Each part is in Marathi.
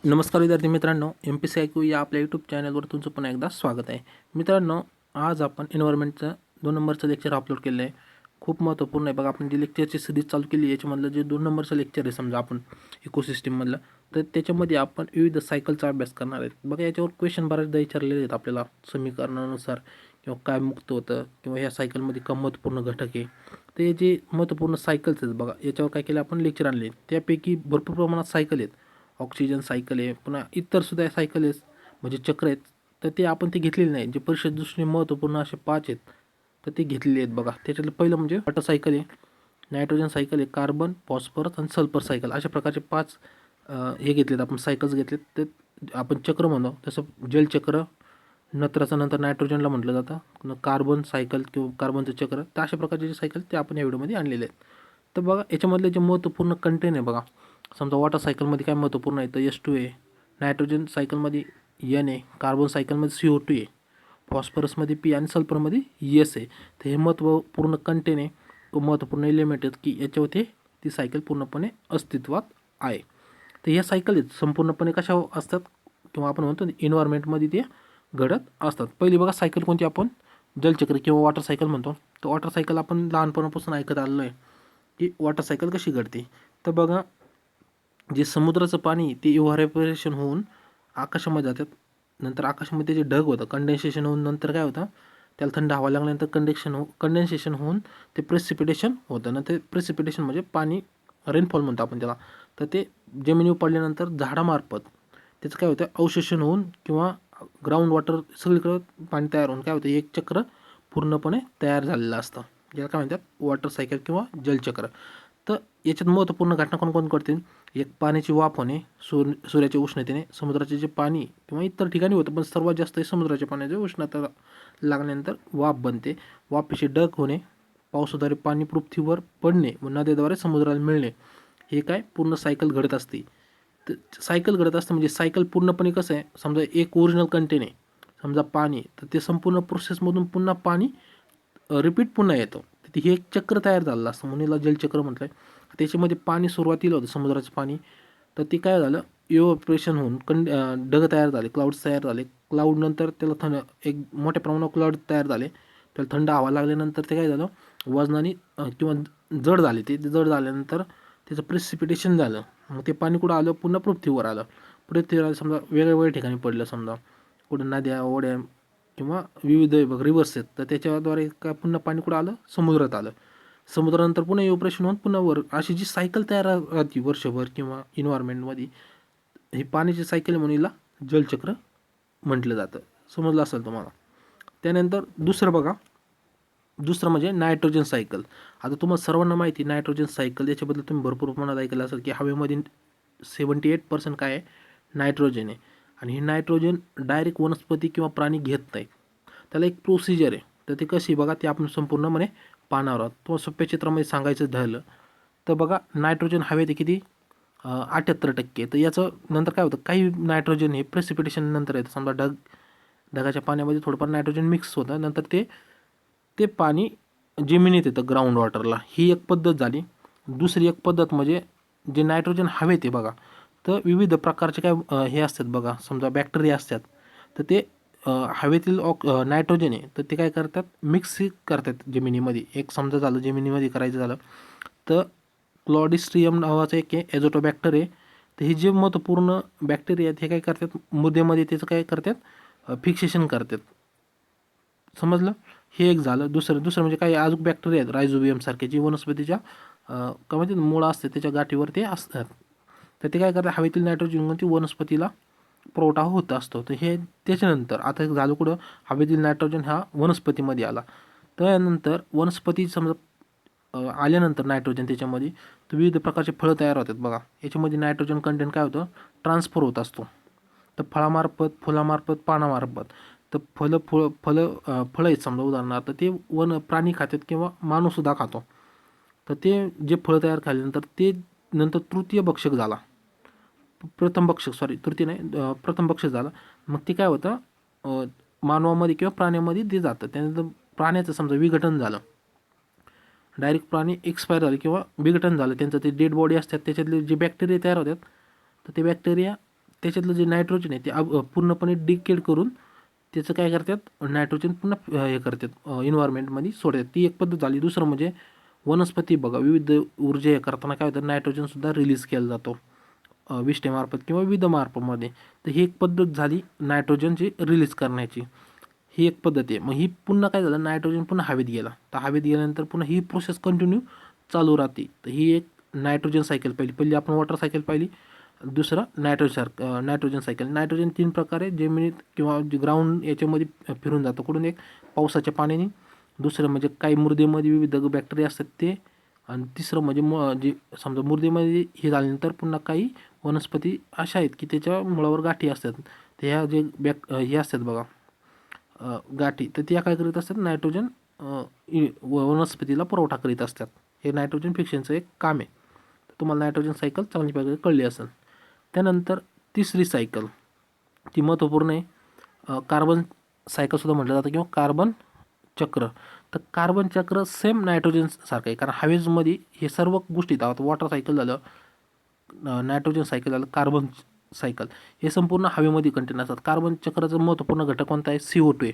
नमस्कार विद्यार्थी मित्रांनो, MPSC IQ या आपल्या यूट्यूब चॅनलवर तुमचं पुन्हा एकदा स्वागत आहे. मित्रांनो, आज आपण एन्व्हायरमेंटचं 2 नंबरचं लेक्चर अपलोड केलं आहे. खूप महत्त्वपूर्ण आहे बघा. आपण जी लेक्चरची सिरीज चालू केली याच्यामधलं जे 2 नंबरचं लेक्चर आहे समजा आपण इकोसिस्टीममधलं, तर त्याच्यामध्ये आपण विविध सायकलचा अभ्यास करणार आहेत. बघा याच्यावर क्वेश्चन बऱ्याचदा विचारलेले आहेत आपल्याला समीकरणानुसार किंवा काय मुक्त होतं किंवा ह्या सायकलमध्ये का महत्त्वपूर्ण घटक आहे. ते जे महत्त्वपूर्ण सायकल्स आहेत बघा, याच्यावर काय केलं आपण लेक्चर आणले. त्यापैकी भरपूर प्रमाणात सायकल आहेत. ऑक्सिजन सायकल आहे, पुन्हा इतरसुद्धा सायकल आहेत म्हणजे चक्र आहेत, तर ते आपण ते घेतलेले नाही. जे परीक्षेच्या दृष्टीने महत्त्वपूर्ण असे 5 आहेत, तर ते घेतलेले आहेत बघा. त्याच्यातलं पहिलं म्हणजे वॉटर सायकल आहे, नायट्रोजन सायकल आहे, कार्बन, फॉस्फरस आणि सल्फर सायकल अशा प्रकारचे 5 हे घेतलेत आपण, सायकल्स घेतलेत. ते आपण चक्र म्हणतो. तसं जलचक्र, नत्राचं नंतर नायट्रोजनला म्हटलं जातं, कार्बन सायकल किंवा कार्बनचं चक्र, तर अशा प्रकारचे जे सायकल ते आपण या व्हिडिओमध्ये आणलेले आहेत. तर बघा याच्यामधले जे महत्त्वपूर्ण कंटेन आहे बघा, समजा वॉटर सायकलमध्ये काय महत्त्वपूर्ण आहे तर H2 आहे, नायट्रोजन सायकलमध्ये N आहे, कार्बन सायकलमध्ये CO2 आहे, फॉस्फरसमध्ये P आणि सल्फरमध्ये S आहे. तर हे महत्त्वपूर्ण कंटेन आहे, महत्त्वपूर्ण एलिमेंट आहेत की याच्यावरती ती सायकल पूर्णपणे अस्तित्वात आहे. तर ह्या सायकल आहेत संपूर्णपणे कशा असतात किंवा आपण म्हणतो एन्व्हायरमेंटमध्ये ते घडत असतात. पहिली बघा सायकल कोणती, आपण जलचक्र किंवा वॉटर सायकल म्हणतो. तर वॉटर सायकल आपण लहानपणापासून ऐकत आलेलो आहे की वॉटर सायकल कशी घडते. तर बघा, जे समुद्राचं पाणी ते इव्हॅपोरेशन होऊन आकाशामध्ये जातात. नंतर आकाशामध्ये जे ढग होतं कंडेन्सेशन होऊन नंतर काय होतं, त्याला थंड हवा लागल्यानंतर कंडेन्सेशन होऊन ते प्रेसिपिटेशन होतं ना. ते प्रेसिपिटेशन म्हणजे पाणी, रेनफॉल म्हणतो आपण त्याला. तर ते जमिनीवर पडल्यानंतर झाडामार्फत त्याचं काय होतं, अवशोषण होऊन किंवा ग्राउंड वॉटर सगळीकडं पाणी तयार होऊन काय होतं, एक चक्र पूर्णपणे तयार झालेलं असतं, ज्याला काय म्हणतात वॉटर सायकल किंवा जलचक्र. तर याच्यात महत्त्वपूर्ण घटना कोणकोण घडतील, एक पाण्याची वाफ होणे, सूर्याच्या उष्णतेने, समुद्राचे जे पाणी किंवा इतर ठिकाणी होतं पण सर्वात जास्त समुद्राच्या पाण्याची उष्णता लागल्यानंतर वाफ बनते. वाफेचे ढग होणे, पावसाद्वारे पाणी पृथ्वीवर पडणे व नद्याद्वारे समुद्राला मिळणे, हे काय पूर्ण सायकल घडत असते. तर सायकल घडत असते म्हणजे सायकल पूर्णपणे कसं आहे, समजा एक ओरिजिनल कंटेन आहे समजा पाणी, तर ते संपूर्ण प्रोसेसमधून पुन्हा पाणी रिपीट पुन्हा येतं. तर हे एक चक्र तयार झालेलं असतं म्हणून याला जलचक्र म्हटलं आहे. त्याच्यामध्ये पाणी सुरुवातीला होतं समुद्राचं पाणी, तर ते काय झालं, इव्हॅपोरेशन होऊन ढग तयार झाले, क्लाउड्स तयार झाले. क्लाउड नंतर त्याला एक मोठ्या प्रमाणावर क्लाउड तयार झाले. त्याला थंड हवा लागल्यानंतर ते काय झालं, वजनाने किंवा जड झाले. ते जड झाल्यानंतर त्याचं प्रेसिपिटेशन झालं. मग ते पाणी कुठं आलं, पुन्हा पृथ्वीवर आलं. पृथ्वीवर समजा वेगवेगळ्या ठिकाणी पडलं, समजा कुठं नद्या, ओढ्या किंवा विविध रिव्हर्स आहेत, तर त्याच्याद्वारे काय पुन्हा पाणी कुठं आलं, समुद्रात आलं. समुद्रानंतर पुन्हा इव्हॅपोरेशन होऊन पुन्हा वर, अशी जी सायकल तयार राहते वर्षभर किंवा इन्व्हायरमेंटमध्ये, ही पाण्याची सायकल म्हणून हिला जलचक्र म्हटलं जातं. समजलं असेल तुम्हाला. त्यानंतर दुसरं बघा, दुसरं म्हणजे नायट्रोजन सायकल. आता तुम्हाला सर्वांना माहिती नायट्रोजन सायकल, याच्याबद्दल तुम्ही भरपूर प्रमाणात ऐकलं असेल की हवेमध्ये 78% काय आहे, नायट्रोजन आहे. आणि हे नायट्रोजन डायरेक्ट वनस्पती किंवा प्राणी घेत नाही, त्याला एक प्रोसिजर आहे. तर ते कशी बघा, ते आपण संपूर्णपणे पाहणार आहोत. तुम्हाला सोप्या चित्रामध्ये सांगायचं झालं तर बघा, नायट्रोजन हवेत किती 78%. तर याचं नंतर काय होतं, काही नायट्रोजन हे प्रेसिपिटेशन नंतर येतं. समजा ढगाच्या पाण्यामध्ये थोडंफार नायट्रोजन मिक्स होतं, नंतर ते ते पाणी जमिनीत येतं ग्राउंड वॉटरला. ही एक पद्धत झाली. दुसरी एक पद्धत म्हणजे जे नायट्रोजन हवेत आहे बघा, तर विविध प्रकारचे काय हे असतात बघा, समजा बॅक्टेरिया असतात, तर ते हवेतील नायट्रोजन आहे तर ते काय करतात, मिक्स करतात जमिनीमध्ये. एक समजा झालं जमिनीमध्ये करायचं झालं तर क्लॉडिस्ट्रियम नावाचं एक आहे, ॲझोटोबॅक्टर आहे. तर हे जे महत्त्वपूर्ण बॅक्टेरिया आहेत हे काय करतात, मुद्द्यामध्ये त्याचं काय करतात, फिक्सेशन करतात. समजलं. हे एक झालं. दुसरं म्हणजे काही अजून बॅक्टेरिया आहेत रायझोबियमसारखे, जे वनस्पतीच्या काय म्हणतात मुळं असते त्याच्या गाठीवर ते असतात. तर ते काय करतात, हवेतील नायट्रोजन घेऊन ती वनस्पतीला पुरवठा होत असतो. तर हे त्याच्यानंतर आता झालं कुठं, हवेतील नायट्रोजन हा वनस्पतीमध्ये आला. त्यानंतर वनस्पती समजा आल्यानंतर नायट्रोजन त्याच्यामध्ये, तर विविध प्रकारचे फळं तयार होतात बघा. याच्यामध्ये नायट्रोजन कंटेंट काय होतं, ट्रान्सफर होत असतो. तर फळामार्फत, फुलामार्फत, पानामार्फत. तर फळं आहेत समजा उदाहरणार्थ, ते प्राणी खातात किंवा माणूससुद्धा खातो. तर ते जे फळं तयार झाल्यानंतर ते नंतर तृतीय भक्षक झाला, प्रथम भक्षक तृतीय नाही, प्रथम भक्षक झाला. मग ते काय होतं, मानवामध्ये किंवा प्राण्यामध्ये ते जातं. त्यानंतर प्राण्याचं समजा विघटन झालं, डायरेक्ट प्राणी एक्सपायर झाले किंवा विघटन झालं, त्यांचं ते डेड बॉडी असतात त्याच्यातले जे बॅक्टेरिया तयार होतात, तर ते बॅक्टेरिया त्याच्यातलं जे नायट्रोजन आहे ते पूर्णपणे डिकेड करून त्याचं काय करतात, नायट्रोजन पुन्हा हे करतात इन्व्हायरमेंटमध्ये सोडतात. ती एक पद्धत झाली. दुसरं म्हणजे वनस्पती बघा, विविध ऊर्जा हे करताना काय होतं, नायट्रोजनसुद्धा रिलीज केला जातो विष्ठेमार्फत किंवा विविध मार्फामध्ये. तर ही एक पद्धत झाली नायट्रोजनची रिलीज करण्याची, ही एक पद्धत आहे. मग ही पुन्हा काय झालं, नायट्रोजन पुन्हा हवेत गेला. तर हवेत गेल्यानंतर पुन्हा ही प्रोसेस कंटिन्यू चालू राहते. तर ही एक नायट्रोजन सायकल पहिली आपण वॉटर सायकल पाहिली. दुसरं नायट्रोजन सायकल. नायट्रोजन 3 प्रकारे जमिनीत किंवा ग्राउंड याच्यामध्ये फिरून जातं. कुठून, एक पावसाच्या पाण्याने, दुसरं म्हणजे काही मृदेमध्ये विविध बॅक्टेरिया असतात ते, आणि तिसरं म्हणजे जे समजा मृदेमध्ये हे झाल्यानंतर पुन्हा काही वनस्पती अशा आहेत की त्याच्या मुळावर गाठी असतात. तर ह्या जे हे असतात बघा गाठी, तर त्या काय करीत असतात, नायट्रोजन वनस्पतीला पुरवठा करीत असतात. हे नायट्रोजन फिक्शनचं एक काम आहे. तर तुम्हाला नायट्रोजन सायकल चांगली प्रकारे कळली असेल. त्यानंतर तिसरी सायकल ती महत्त्वपूर्ण आहे. कार्बन सायकलसुद्धा म्हटलं जातं किंवा कार्बन चक्र. तर कार्बन चक्र सेम नायट्रोजनसारखं आहे, कारण हवेजमध्ये हे सर्व गोष्टी आहेत. वॉटर सायकल झालं, नायट्रोजन सायकल झालं, कार्बन सायकल, हे संपूर्ण हवेमध्ये कंटेन असतात. कार्बन चक्राचा महत्त्वपूर्ण घटक कोणता आहे, CO2 आहे.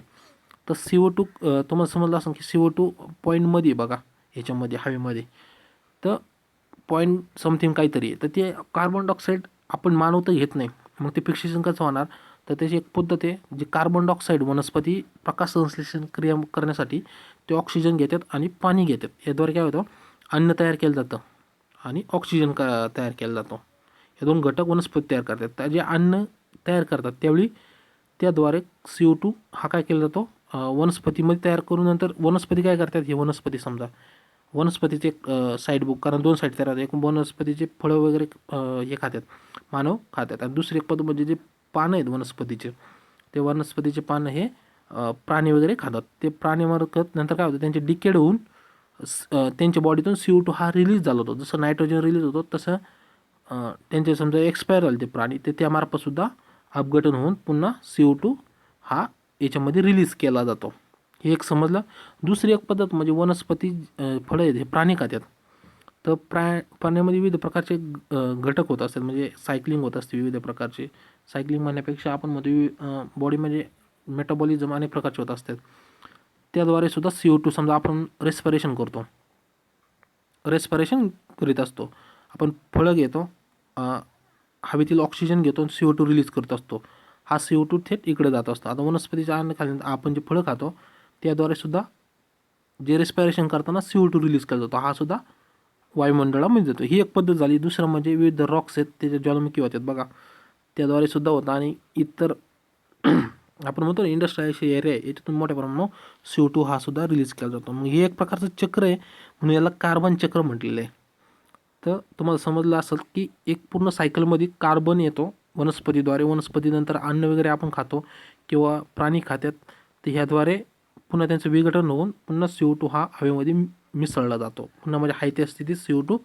तर CO2 तुम्हाला समजलं असेल की CO2 पॉईंटमध्ये बघा ह्याच्यामध्ये हवेमध्ये, तर पॉईंट समथिंग काहीतरी आहे. तर ते कार्बन डायऑक्साईड आपण मानव तर घेत नाही. मग ते फिक्सेशन कसं होणार, तर त्याची एक पद्धत आहे, जे कार्बन डायऑक्साईड वनस्पती प्रकाश संश्लेषण क्रिया करण्यासाठी ते ऑक्सिजन घेतात आणि पाणी घेतात. याद्वारे काय होतं, अन्न तयार केलं जातं आणि ऑक्सिजन तयार केला जातो. हे दोन घटक वनस्पती तयार करतात. तर जे अन्न तयार करतात त्यावेळी त्याद्वारे CO2 हा काय केला जातो, वनस्पतीमध्ये तयार करून नंतर वनस्पती काय करतात, हे वनस्पती समजा वनस्पतीचे एक साईड बुक, कारण 2 साईड तयार होतात. एक वनस्पतीचे फळं वगैरे हे खातात, मानव खातात, आणि दुसरी एक पद्धत म्हणजे जे पानं आहेत वनस्पतीचे, ते वनस्पतीचे पानं हे प्राणी वगैरे खातात. ते प्राणी मार्फत नंतर काय होतं, त्यांचे डिकेड होऊन त्यांच्या बॉडीतून CO2 हा रिलीज झाला होतो. जसं नायट्रोजन रिलीज होतो तसं त्यांचे समजा एक्सपायर झाले ते प्राणी, ते त्यामार्फतसुद्धा अपघटन होऊन पुन्हा CO2 हा याच्यामध्ये रिलीज केला जातो. हे एक समजलं. दुसरी एक पद्धत म्हणजे वनस्पती फळं आहेत हे प्राणी खातात. तर प्राण्यामध्ये विविध प्रकारचे घटक होत असतात, म्हणजे सायकलिंग होत असते विविध प्रकारचे. सायकलिंग म्हणण्यापेक्षा आपण म्हणतो बॉडीमध्ये मेटाबॉलिझम अनेक प्रकारचे होत असतात. त्याद्वारे सुद्धा CO2 समजा आपण रेस्पिरेशन करीत असतो. आपण फळं घेतो, हवेतील ऑक्सिजन घेतो आणि CO2 रिलीज करत असतो. हा CO2 थेट इकडे जात असतो. आता वनस्पतीच्या अन्न खाल्ल्यानंतर आपण जे फळं खातो त्याद्वारे सुद्धा जे रेस्पिरेशन करताना CO2 रिलीज केला जातो, हा सुद्धा वायुमंडळामध्ये जातो. ही एक पद्धत झाली. दुसरं म्हणजे विविध रॉक्स आहेत, त्याच्या ज्वालामुखी होतात बघा, त्याद्वारे सुद्धा होतं. आणि इतर आपण म्हणतो ना इंडस्ट्रियल एरिया आहे, याच्यातून मोठ्या प्रमाणात CO2 हा सुद्धा रिलीज केला जातो. मग हे एक प्रकारचं चक्र आहे, म्हणून याला कार्बन चक्र म्हटलेलं आहे. तर तुम्हाला समजलं असेल की एक पूर्ण सायकलमध्ये कार्बन येतो वनस्पतीद्वारे, वनस्पतीनंतर अन्न वगैरे आपण खातो किंवा प्राणी खातात, तर ह्याद्वारे पुन्हा त्यांचं विघटन होऊन पुन्हा CO2 हा हवेमध्ये मिसळला जातो. पुन्हा म्हणजे हाय त्या स्थितीत CO2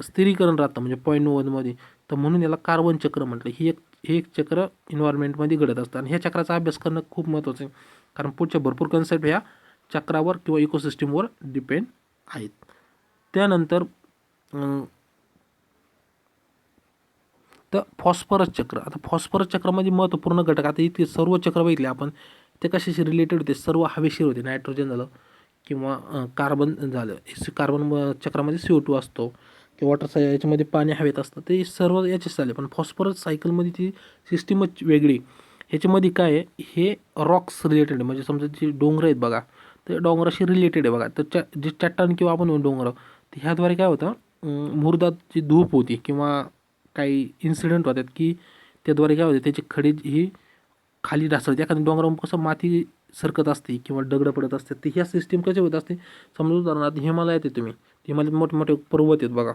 स्थिरीकरण राहतं, म्हणजे पॉईंट 1मध्ये. तर म्हणून याला कार्बन चक्र म्हटलं. हे एक चक्र एन्व्हायरमेंटमध्ये घडत असतं, आणि ह्या चक्राचा अभ्यास करणं खूप महत्त्वाचं आहे, कारण पुढच्या भरपूर कन्सेप्ट ह्या चक्रावर किंवा इकोसिस्टीमवर डिपेंड आहेत. त्यानंतर तर फॉस्फरस चक्र. आता फॉस्फरस चक्रामध्ये महत्त्वपूर्ण घटक, आता इथे सर्व चक्र बघितले आपण, ते कशाशी रिलेटेड होते, सर्व हवेशीर होते. नायट्रोजन झालं किंवा कार्बन झालं, कार्बन चक्रामध्ये CO2 असतो किंवा वॉटर याच्यामध्ये पाणी हवेत असतं, ते सर्व याचेच झाले. पण फॉस्फरस सायकलमध्ये ती सिस्टीमच वेगळी. ह्याच्यामध्ये काय आहे, हे रॉक्स रिलेटेड आहे, म्हणजे समजा जे डोंगर आहेत बघा, ते डोंगराशी रिलेटेड आहे बघा. तर जे चट्टान किंवा आपण डोंगर, तर ह्याद्वारे काय होतं, मुर्दाची धूप होती किंवा काही इन्सिडेंट होतात की त्याद्वारे काय होते, त्याची खडी ही खाली ढासळते. एखाद्या डोंगरावर कसं माती सरकत असते किंवा दगडं पडत असतात, तर ह्या सिस्टीम कसे होत असते, समजा उदाहरणार्थ हिमालयात आहे तुम्ही, हिमालयात मोठमोठे पर्वत आहेत बघा,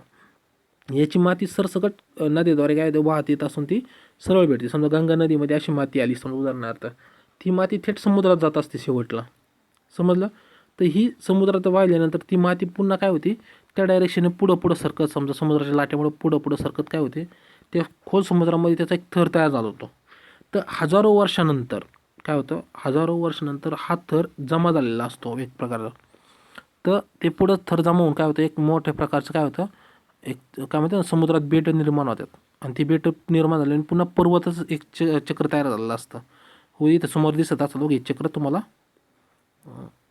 याची माती सरसकट नदीद्वारे काय वाहत येत असून ती सरळ भेटते. समजा गंगा नदीमध्ये अशी माती आली समजा उदाहरणार्थ, ती माती थेट समुद्रात जात असते शेवटला, समजलं. तर ही समुद्रात वाहिल्यानंतर ती माती पुन्हा काय होती, त्या डायरेक्शनने पुढं सरकत, समजा समुद्राच्या लाटेमुळे पुढं सरकत काय होते, ते खोल समुद्रामध्ये त्याचा एक थर तयार झाला होतो. तर हजारो वर्षानंतर काय होतं, हजारो वर्षानंतर हा थर जमा झालेला असतो एक प्रकारचा. तर ते पुढं थर जमा होऊन काय होतं, एक मोठ्या प्रकारचं काय होतं, एक काय म्हणतात समुद्रात बेट निर्माण होतात. आणि ती बेट निर्माण झाली आणि पुन्हा पर्वतच एक चक्र तयार झालेलं असतं. हो, इथं समोर दिसत असतं हे चक्र तुम्हाला.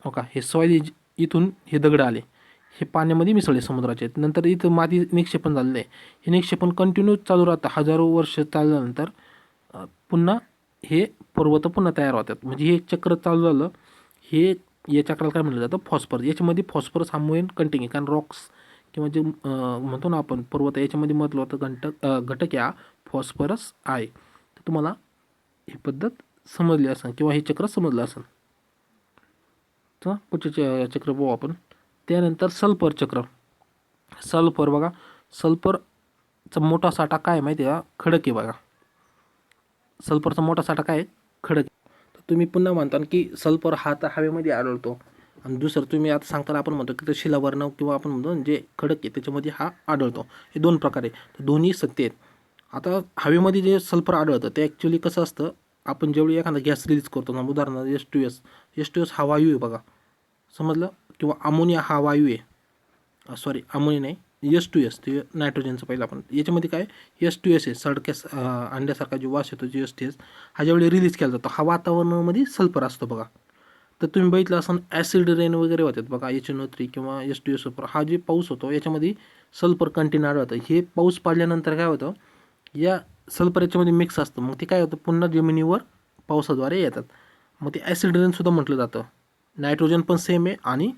हो का, हे सॉईल इथून हे दगड आले, हे पाण्यामध्ये मिसळले समुद्राचे. नंतर इथं माती निक्षेपण झालेलं आहे. हे निक्षेपण कंटिन्यू चालू राहतं. हजारो वर्ष चालल्यानंतर पुन्हा हे पर्वत पुन्हा तयार होतात. म्हणजे हे चक्र चालू झालं. हे या चक्राला काय म्हटलं जातं, फॉस्फरस. याच्यामध्ये फॉस्फरस हा मेन कंटेन आहे. कारण रॉक्स किंवा जे म्हणतो ना आपण पर्वत, याच्यामध्ये महत्त्वाचा घटक हा फॉस्फरस आहे. तर तुम्हाला ही पद्धत समजली असेल किंवा हे चक्र समजलं असेल. तर पुढचे चक्र पाहू आपण. त्यानंतर सल्फर चक्र. सल्फर बघा, सल्फरचा मोठा साठा काय माहिती आहे का, खडक आहे बघा. सल्फरचा मोठा साठा काय, खडक. तर तुम्ही पुन्हा म्हणता की सल्फर हा तर हवेमध्ये आढळतो, आणि दुसरं तुम्ही आता सांगताना आपण म्हणतो की तो शिलावर्ण किंवा आपण म्हणतो जे खडक आहे त्याच्यामध्ये हा आढळतो. हे दोन प्रकारे, तर दोन्ही सत्य आहेत. आता हवेमध्ये जे सल्फर आढळतं ते ॲक्च्युली कसं असतं, आपण जेवढी एखादा गॅस रिलीज करतो ना, उदाहरणार्थ H2S हा वायू आहे बघा, समजलं, किंवा अमोनिया हा वायू आहे. सॉरी, अमोनिया नाही, H2S ते नायट्रोजनचं पहिलं. आपण याच्यामध्ये काय H2S आहे, सडक्यास अंड्यासारखा जो वास येतो H2S हा ज्यावेळी रिलीज केला जातो, हा वातावरणामध्ये सल्फर असतो बघा. तर तुम्ही बघितलं असं ॲसिड रेन वगैरे होतात बघा, HNO3 किंवा H2S हा जे पाऊस होतो याच्यामध्ये सल्फर कंटेन आढळतं. हे पाऊस पडल्यानंतर काय होतं, या सल्फर याच्यामध्ये मिक्स असतं. मग ते काय होतं, पुन्हा जमिनीवर पावसाद्वारे येतात. मग ते ॲसिड रेनसुद्धा म्हटलं जातं. नायट्रोजन पण सेम आहे आणि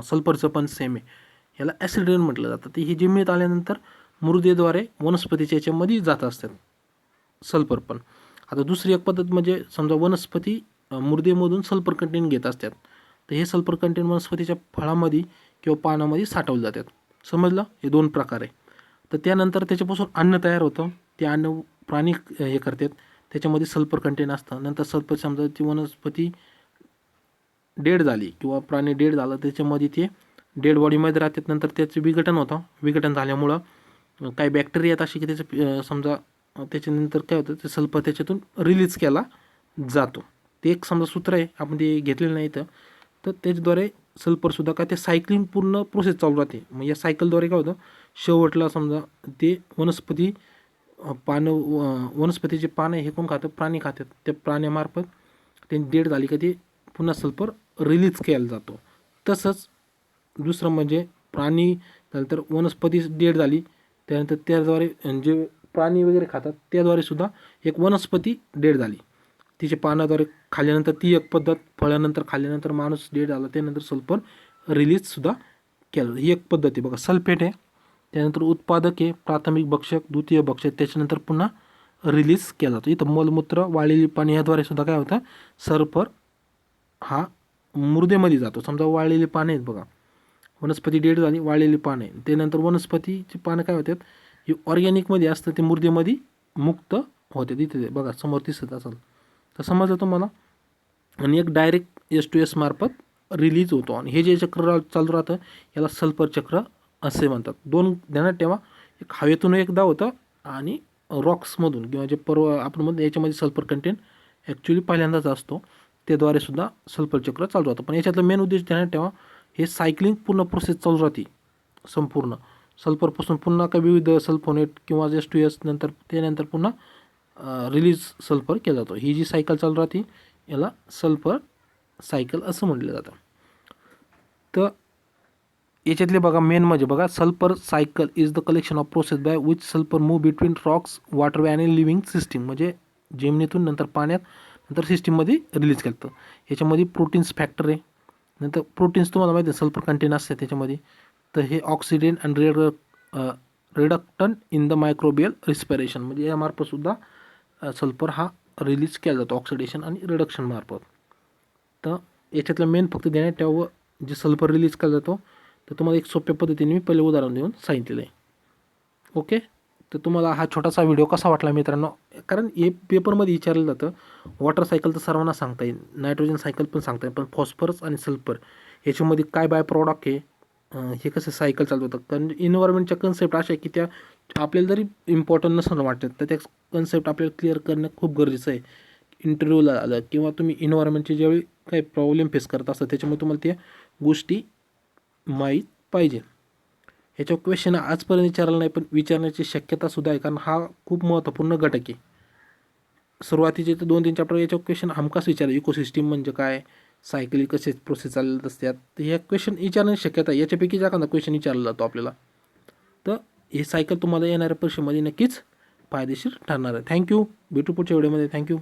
सल्फरचं पण सेम आहे. याला ॲसिड रेन म्हटलं जातं. ते हे जमिनीत आल्यानंतर मृदेद्वारे वनस्पतीच्या याच्यामध्ये जात असतात सल्फर पण. आता दुसरी एक पद्धत म्हणजे समजा वनस्पती मृदेमधून सल्फर कंटेंट घेत असतात, तर हे सल्फर कंटेंट वनस्पतीच्या फळामध्ये किंवा पानामध्ये साठवले जातात. समजलं, हे दोन प्रकार आहे. तर त्यानंतर त्याच्यापासून अन्न तयार होतं. ते अन्न प्राणी हे करतात, त्याच्यामध्ये सल्फर कंटेंट असतं. नंतर सल्फर समजा ती वनस्पती डेड झाली किंवा प्राणी डेड झाला, त्याच्यामध्ये ते डेड बॉडीमध्ये राहतात. नंतर त्याचं विघटन होतं. विघटन झाल्यामुळं काही बॅक्टेरिया येतात अशी की त्याचं समजा त्याच्यानंतर काय होतं, ते सल्फर त्याच्यातून रिलीज केला जातो. ते एक समजा सूत्र आहे, आपण ते घेतलेलं नाही. तर त्याच्याद्वारे सल्फरसुद्धा काय ते सायक्लिंग पूर्ण प्रोसेस चालू राहते. मग या सायकलद्वारे काय होतं, शेवटला समजा ते वनस्पती वनस्पतीचे पानं हे कोण खातं, प्राणी खातात. त्या प्राण्यामार्फत ते डेड झाली का ते पुन्हा सल्फर रिलीज केला जातो. तसंच दुसरं म्हणजे प्राणी झालं तर वनस्पती डेड झाली, त्यानंतर त्याद्वारे जे प्राणी वगैरे खातात त्याद्वारे सुद्धा एक वनस्पती डेड झाली, तिचे पानाद्वारे खाल्ल्यानंतर ती एक पद्धत. फळानंतर खाल्ल्यानंतर माणूस डेड झाला, त्यानंतर सल्फर रिलीजसुद्धा केलं, ही एक पद्धत आहे बघा. सल्फेट आहे, त्यानंतर उत्पादक आहे, प्राथमिक भक्षक, द्वितीय भक्षक, त्याच्यानंतर पुन्हा रिलीज केला जातो. इथं मलमूत्र, वाळलेली पाणी याद्वारे सुद्धा काय होतं, सल्फर हा मृदेमध्ये जातो. समजा वाळलेली पाने आहेत बघा, वनस्पती डेड झाली, वाळलेली पाने, त्यानंतर वनस्पतीची पानं काय होतात, हे ऑर्गॅनिकमध्ये असतं, ते मृदेमध्ये मुक्त होते. तिथे बघा समोर दिसत असेल तर समजलं तुम्हाला. आणि एक डायरेक्ट H2S मार्फत रिलीज होतो. आणि हे जे चक्र चालू राहतं याला सल्फर चक्र असे म्हणतात. दोन ध्यानात ठेवा, एक हवेतून एकदा होतं आणि रॉक्समधून किंवा जे आपण म्हणतो याच्यामध्ये सल्फर कंटेंट ॲक्च्युली पहिल्यांदाच असतो, त्याद्वारे सुद्धा सल्फर चक्र चालू राहतं. पण याच्यातला मेन उद्देश ध्यानात ठेवा, हे सायक्लिंग पूर्ण प्रोसेस चालू राहते संपूर्ण. सल्फरपासून पुन्हा काही विविध सल्फोनेट किंवा H2S नंतर त्यानंतर पुन्हा रिलीज सल्फर केला जातो. ही जी सायकल चालू राहते याला सल्फर सायकल असं म्हटलं जातं. तर याच्यातले बघा मेन म्हणजे बघा, sulphur cycle is the collection of process by which sulphur move between Roxx, water आणि लिव्हिंग सिस्टीम. म्हणजे जमिनीतून नंतर पाण्यात नंतर सिस्टीममध्ये रिलीज केलं जातं. याच्यामध्ये प्रोटीन्स फॅक्टर आहे. नंतर प्रोटीन्स तुम्हाला माहिती आहे सल्फर कंटेन असते त्याच्यामध्ये. तर हे ऑक्सिडेंट आणि रिडक्टंट इन द मायक्रोबियल रिस्पिरेशन, म्हणजे यामार्फतसुद्धा सल्फर हा रिलीज केला जातो ऑक्सिडेशन आणि रिडक्शन मार्फत. तर याच्यातलं मेन फक्त देण्यात ठेवावं, जे सल्फर रिलीज केला जातो तर तुम्हाला एक सोप्या पद्धतीने मी पहिले उदाहरण देऊन सांगितलेलं आहे. ओके, तर तुम्हाला हा छोटासा व्हिडिओ कसा वाटला मित्रांनो, कारण हे पेपरमध्ये विचारलं जातं. वॉटर सायकल तर सर्वांना सांगता येईल, नायट्रोजन सायकल पण सांगता येईल, पण फॉस्फरस आणि सल्फर याच्यामध्ये काय बाय प्रॉडक्ट आहे, हे कसं सायकल चालू होतं. कारण इन्व्हायरमेंटच्या कन्सेप्ट अशा आहे की त्या आपल्याला जरी इम्पॉर्टंट नसणं वाटतं, तर त्या कन्सेप्ट आपल्याला क्लिअर करणं खूप गरजेचं आहे. इंटरव्ह्यूला आलं किंवा तुम्ही इन्व्हायरमेंटचे ज्यावेळी काही प्रॉब्लेम फेस करत असता त्याच्यामुळे तुम्हाला त्या गोष्टी माहीत पाहिजे. ह्याच्यावर क्वेश्चन आजपर्यंत विचारला नाही, पण विचारण्याची शक्यतासुद्धा आहे, कारण हा खूप महत्त्वपूर्ण घटक आहे. सुरुवातीचे तर 2-3 चॅप्टर याच्यावर क्वेश्चन हमखास विचारलं. इकोसिस्टीम म्हणजे काय, सायकली कसे प्रोसेस चालत असतात, तर ह्या क्वेश्चन विचारण्याची शक्यता आहे. याच्यापैकी एखादा क्वेश्चन विचारला जातो आपल्याला. तर हे सायकल तुम्हाला येणाऱ्या परीक्षेमध्ये नक्कीच फायदेशीर ठरणार आहे. थँक्यू. भेटू पुढच्या व्हिडिओमध्ये. थँक्यू.